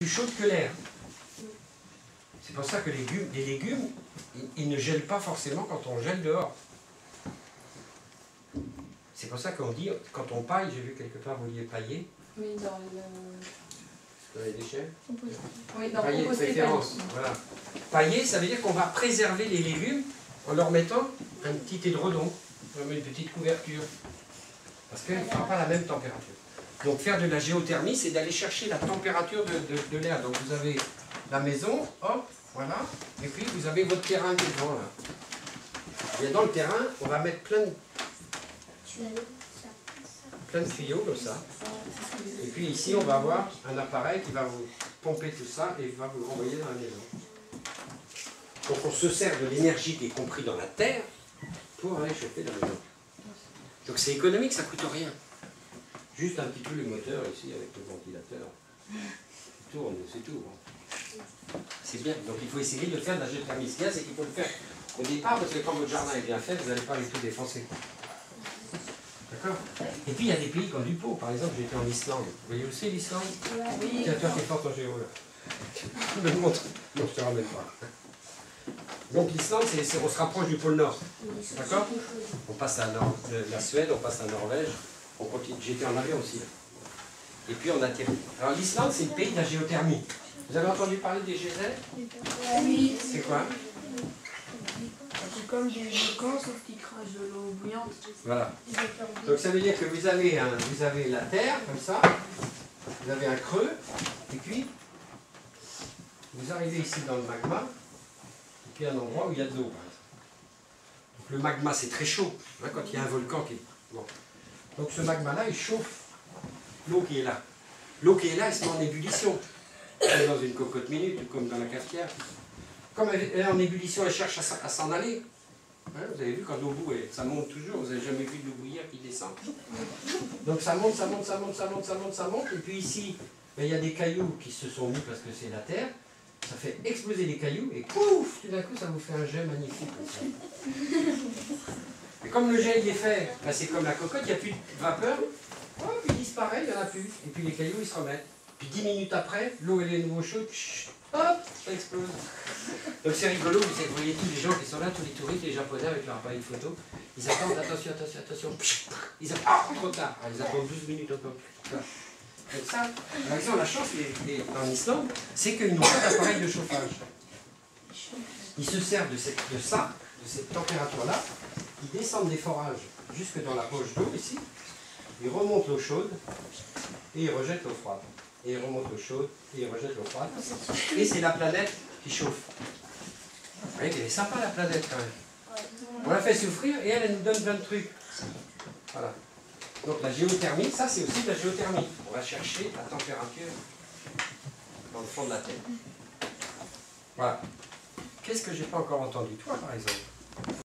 plus chaude que l'air. C'est pour ça que les légumes, ils ne gèlent pas forcément quand on gèle dehors. C'est pour ça qu'on dit, quand on paille, j'ai vu quelque part, vous vouliez pailler. Oui, dans les déchets. Oui, dans pailler de préférence. Voilà. Pailler, ça veut dire qu'on va préserver les légumes en leur mettant un petit édredon, une petite couverture. Parce qu'elle ne fera pas la même température. Donc faire de la géothermie, c'est d'aller chercher la température de l'air. Donc vous avez la maison, hop, voilà, et puis vous avez votre terrain qui est devant là. Et dans le terrain, on va mettre plein de tuyaux comme ça. Et puis ici, on va avoir un appareil qui va vous pomper tout ça et va vous le renvoyer dans la maison. Donc on se sert de l'énergie qui est comprise dans la terre pour aller chauffer la maison. Donc c'est économique, ça ne coûte rien. Juste un petit peu le moteur ici avec le ventilateur. Il tourne, c'est tout. C'est bien. Donc il faut essayer de faire de la géothermie. Ce qu'il y a, c'est qu'il faut le faire au départ, parce que quand votre jardin est bien fait, vous n'allez pas les tout défoncer. D'accord? Et puis il y a des pays comme du Pau. Par exemple, j'étais en Islande. Vous voyez où c'est l'Islande? Oui. Tiens, toi qui es forte en géo là. Je me montre. Non, je te ramène pas. Donc l'Islande, on se rapproche du pôle Nord. D'accord? On passe à la Suède, on passe à Norvège. On continue. J'étais en avion aussi. Là. Et puis on atterrit. Alors l'Islande, c'est le pays de la géothermie. Vous avez entendu parler des geysers? Oui. C'est quoi? C'est comme des volcans, sauf qu'ils crachent de l'eau bouillante. Voilà. Donc ça veut dire que vous avez la terre, comme ça. Vous avez un creux. Et puis, vous arrivez ici dans le magma. Et puis un endroit où il y a de l'eau, par exemple. Donc le magma, c'est très chaud. Hein, quand il y a un volcan qui est... Bon. Donc ce magma-là, il chauffe l'eau qui est là. L'eau qui est là, elle se met en ébullition. Elle est dans une cocotte minute, comme dans la cafetière. Comme elle est en ébullition, elle cherche à s'en aller. Hein, vous avez vu, quand l'eau bout, ça monte toujours. Vous n'avez jamais vu de l'eau bouillir qui descend. Donc ça monte, ça monte, ça monte, ça monte, ça monte, ça monte. Et puis ici, ben, il y a des cailloux qui se sont mis parce que c'est la terre. Ça fait exploser les cailloux et pouf, tout d'un coup, ça vous fait un jet magnifique. Comme ça. Et comme le jet il est fait, ben, c'est comme la cocotte, il n'y a plus de vapeur. Hop, il disparaît, il n'y en a plus. Et puis les cailloux, ils se remettent. Puis 10 minutes après, l'eau elle est de nouveau chaude, hop, ça explose. Donc c'est rigolo, vous voyez tous les gens qui sont là, tous les touristes, les Japonais avec leur appareil photo, ils attendent, attention, attention, attention, ils attendent, ah, trop tard, ils attendent 12 minutes encore. Donc ça, par exemple, la chance en Islande, c'est qu'ils n'ont pas d'appareil de chauffage. Ils se servent de cette température-là, ils descendent des forages jusque dans la poche d'eau ici, ils remontent l'eau chaude et ils rejettent l'eau froide. Et ils remontent l'eau chaude et ils rejettent l'eau froide. Et c'est la planète qui chauffe. Vous voyez qu'elle est sympa la planète quand même. On la fait souffrir et elle nous donne plein de trucs. Voilà. Donc la géothermie, ça c'est aussi de la géothermie. On va chercher la température dans le fond de la Terre. Voilà. Qu'est-ce que j'ai pas encore entendu? Toi par exemple.